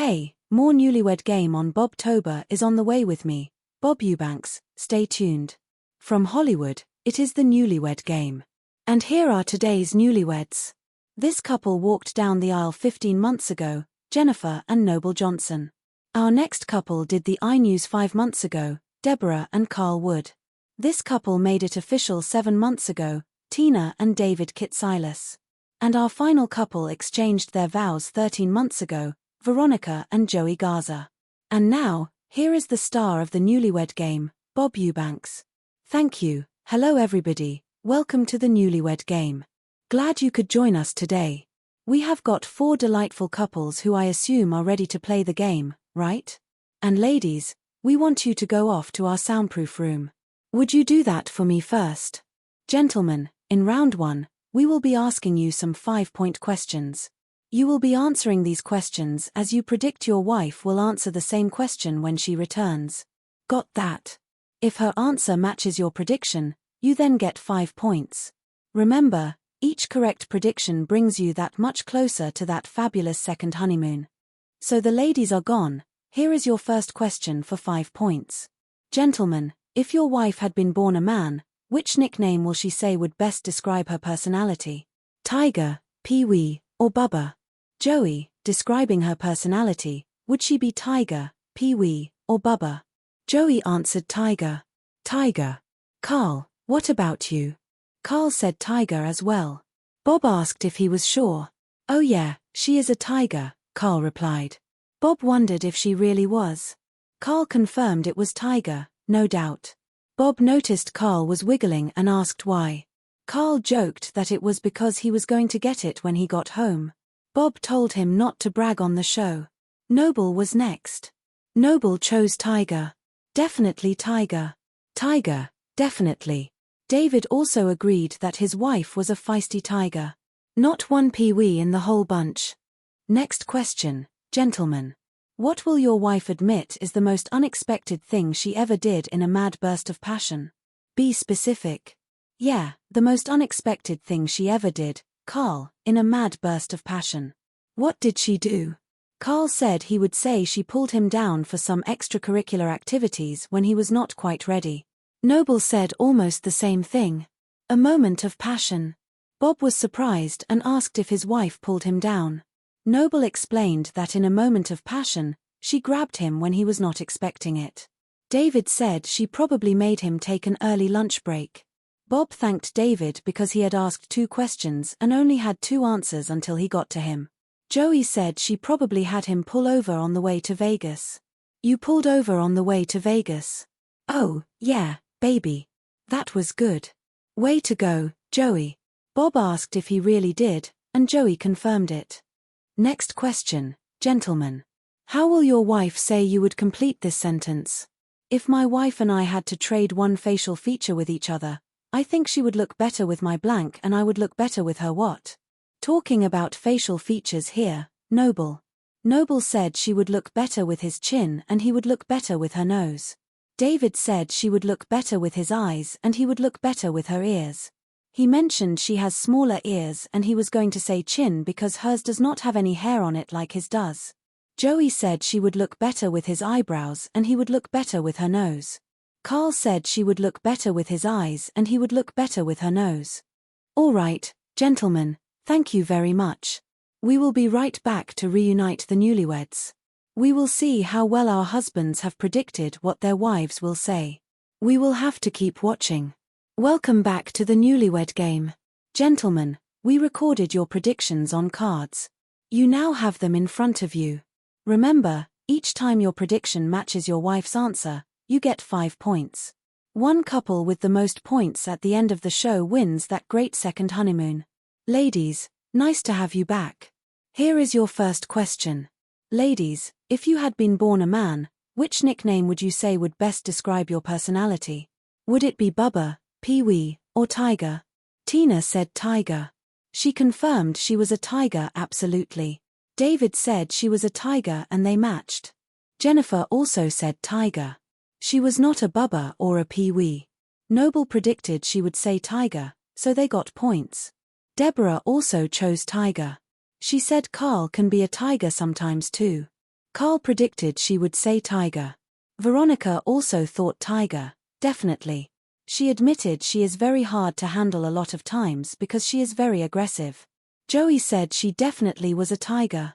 Hey, more Newlywed Game on Bobtober is on the way with me, Bob Eubanks. Stay tuned. From Hollywood, it is the Newlywed Game. And here are today's newlyweds. This couple walked down the aisle 15 months ago, Jennifer and Noble Johnson. Our next couple did the iNews 5 months ago, Deborah and Carl Wood. This couple made it official 7 months ago, Tina and David Kitsilas. And our final couple exchanged their vows 13 months ago, Veronica and Joey Garza. And now, here is the star of the Newlywed Game, Bob Eubanks. Thank you. Hello everybody, welcome to the Newlywed Game. Glad you could join us today. We have got 4 delightful couples who I assume are ready to play the game, right? And ladies, we want you to go off to our soundproof room. Would you do that for me first? Gentlemen, in round 1, we will be asking you some 5-point questions. You will be answering these questions as you predict your wife will answer the same question when she returns. Got that? If her answer matches your prediction, you then get 5 points. Remember, each correct prediction brings you that much closer to that fabulous second honeymoon. So the ladies are gone. Here is your first question for 5 points. Gentlemen, if your wife had been born a man, which nickname will she say would best describe her personality? Tiger, Pee-wee, or Bubba? Joey, describing her personality, would she be Tiger, Pee-wee, or Bubba? Joey answered Tiger. Tiger. Carl, what about you? Carl said Tiger as well. Bob asked if he was sure. Oh yeah, she is a tiger, Carl replied. Bob wondered if she really was. Carl confirmed it was Tiger, no doubt. Bob noticed Carl was wiggling and asked why. Carl joked that it was because he was going to get it when he got home. Bob told him not to brag on the show. Noble was next. Noble chose Tiger. Definitely Tiger. Tiger, definitely. David also agreed that his wife was a feisty tiger. Not one Pee-wee in the whole bunch. Next question, gentlemen. What will your wife admit is the most unexpected thing she ever did in a mad burst of passion? Be specific. Yeah, the most unexpected thing she ever did, Carl, in a mad burst of passion. What did she do? Carl said he would say she pulled him down for some extracurricular activities when he was not quite ready. Noble said almost the same thing. A moment of passion. Bob was surprised and asked if his wife pulled him down. Noble explained that in a moment of passion, she grabbed him when he was not expecting it. David said she probably made him take an early lunch break. Bob thanked David because he had asked 2 questions and only had 2 answers until he got to him. Joey said she probably had him pull over on the way to Vegas. You pulled over on the way to Vegas? Oh, yeah, baby. That was good. Way to go, Joey. Bob asked if he really did, and Joey confirmed it. Next question, gentlemen. How will your wife say you would complete this sentence? If my wife and I had to trade one facial feature with each other, I think she would look better with my blank and I would look better with her what? Talking about facial features here, Noble. Noble said she would look better with his chin and he would look better with her nose. David said she would look better with his eyes and he would look better with her ears. He mentioned she has smaller ears and he was going to say chin because hers does not have any hair on it like his does. Joey said she would look better with his eyebrows and he would look better with her nose. Carl said she would look better with his eyes and he would look better with her nose. All right, gentlemen, thank you very much. We will be right back to reunite the newlyweds. We will see how well our husbands have predicted what their wives will say. We will have to keep watching. Welcome back to the Newlywed Game. Gentlemen, we recorded your predictions on cards. You now have them in front of you. Remember, each time your prediction matches your wife's answer, you get 5 points. One couple with the most points at the end of the show wins that great second honeymoon. Ladies, nice to have you back. Here is your first question. Ladies, if you had been born a man, which nickname would you say would best describe your personality? Would it be Bubba, Pee-wee, or Tiger? Tina said Tiger. She confirmed she was a tiger absolutely. David said she was a tiger and they matched. Jennifer also said Tiger. She was not a Bubba or a Pee-wee. Noble predicted she would say Tiger, so they got points. Deborah also chose Tiger. She said Carl can be a tiger sometimes too. Carl predicted she would say tiger. Veronica also thought tiger, definitely. She admitted she is very hard to handle a lot of times because she is very aggressive. Joey said she definitely was a tiger.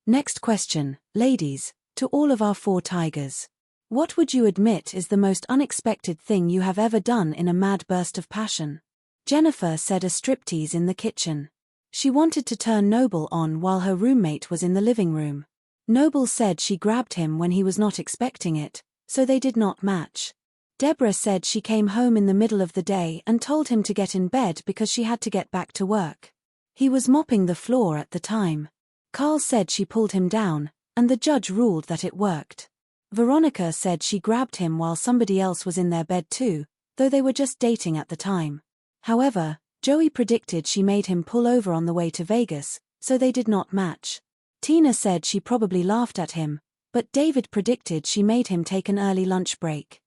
Next question, ladies, to all of our 4 tigers. What would you admit is the most unexpected thing you have ever done in a mad burst of passion? Jennifer said a striptease in the kitchen. She wanted to turn Noble on while her roommate was in the living room. Noble said she grabbed him when he was not expecting it, so they did not match. Deborah said she came home in the middle of the day and told him to get in bed because she had to get back to work. He was mopping the floor at the time. Carl said she pulled him down, and the judge ruled that it worked. Veronica said she grabbed him while somebody else was in their bed too, though they were just dating at the time. However, Joey predicted she made him pull over on the way to Vegas, so they did not match. Tina said she probably laughed at him, but David predicted she made him take an early lunch break.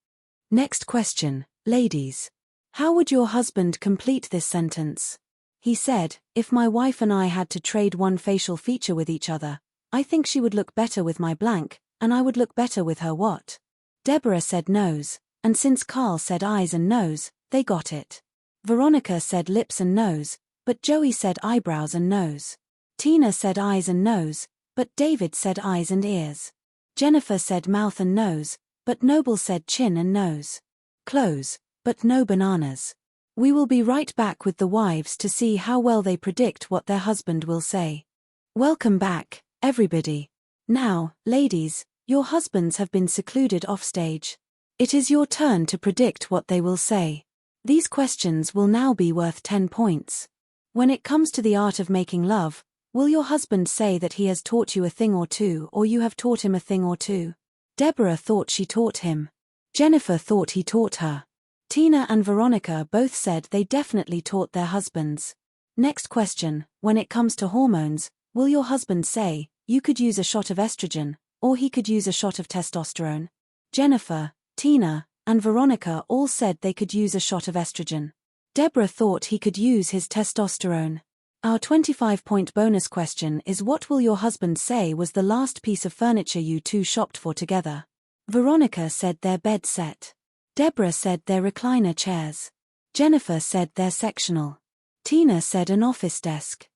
Next question, ladies. How would your husband complete this sentence? He said, if my wife and I had to trade one facial feature with each other, I think she would look better with my blank, and I would look better with her what? Deborah said nose, and since Carl said eyes and nose, they got it. Veronica said lips and nose, but Joey said eyebrows and nose. Tina said eyes and nose, but David said eyes and ears. Jennifer said mouth and nose, but Noble said chin and nose. Close, but no bananas. We will be right back with the wives to see how well they predict what their husband will say. Welcome back, everybody. Now, ladies, your husbands have been secluded offstage. It is your turn to predict what they will say. These questions will now be worth 10 points. When it comes to the art of making love, will your husband say that he has taught you a thing or two or you have taught him a thing or two? Deborah thought she taught him. Jennifer thought he taught her. Tina and Veronica both said they definitely taught their husbands. Next question, when it comes to hormones, will your husband say, you could use a shot of estrogen, or he could use a shot of testosterone? Jennifer, Tina, and Veronica all said they could use a shot of estrogen. Deborah thought he could use his testosterone. Our 25-point bonus question is what will your husband say was the last piece of furniture you two shopped for together? Veronica said their bed set. Deborah said their recliner chairs. Jennifer said their sectional. Tina said an office desk.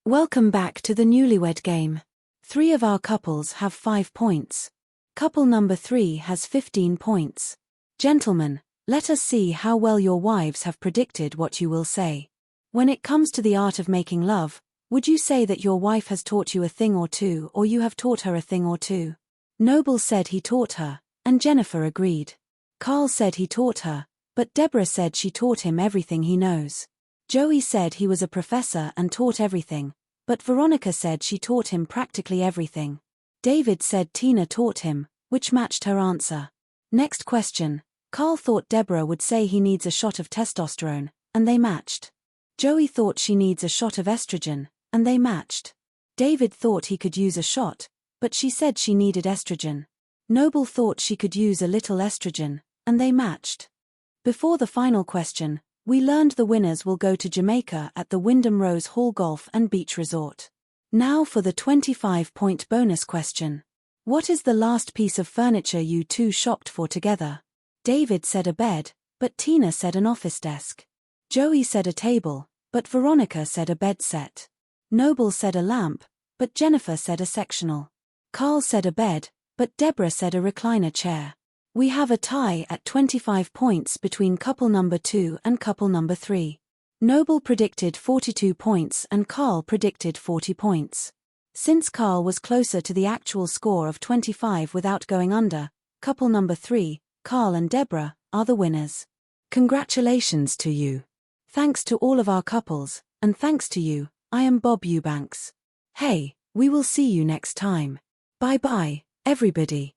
Welcome back to the Newlywed game. 3 of our couples have 5 points. Couple number 3 has 15 points. Gentlemen, let us see how well your wives have predicted what you will say. When it comes to the art of making love, would you say that your wife has taught you a thing or two or you have taught her a thing or two? Noble said he taught her, and Jennifer agreed. Carl said he taught her, but Deborah said she taught him everything he knows. Joey said he was a professor and taught everything, but Veronica said she taught him practically everything. David said Tina taught him, which matched her answer. Next question, Carl thought Deborah would say he needs a shot of testosterone, and they matched. Joey thought she needs a shot of estrogen, and they matched. David thought he could use a shot, but she said she needed estrogen. Noble thought she could use a little estrogen, and they matched. Before the final question, we learned the winners will go to Jamaica at the Wyndham Rose Hall Golf and Beach Resort. Now for the 25-point bonus question. What is the last piece of furniture you two shopped for together? David said a bed, but Tina said an office desk. Joey said a table, but Veronica said a bed set. Noble said a lamp, but Jennifer said a sectional. Carl said a bed, but Deborah said a recliner chair. We have a tie at 25 points between couple number 2 and couple number 3. Noble predicted 42 points and Carl predicted 40 points. Since Carl was closer to the actual score of 25 without going under, couple number 3, Carl and Deborah, are the winners. Congratulations to you. Thanks to all of our couples, and thanks to you, I am Bob Eubanks. Hey, we will see you next time. Bye-bye, everybody.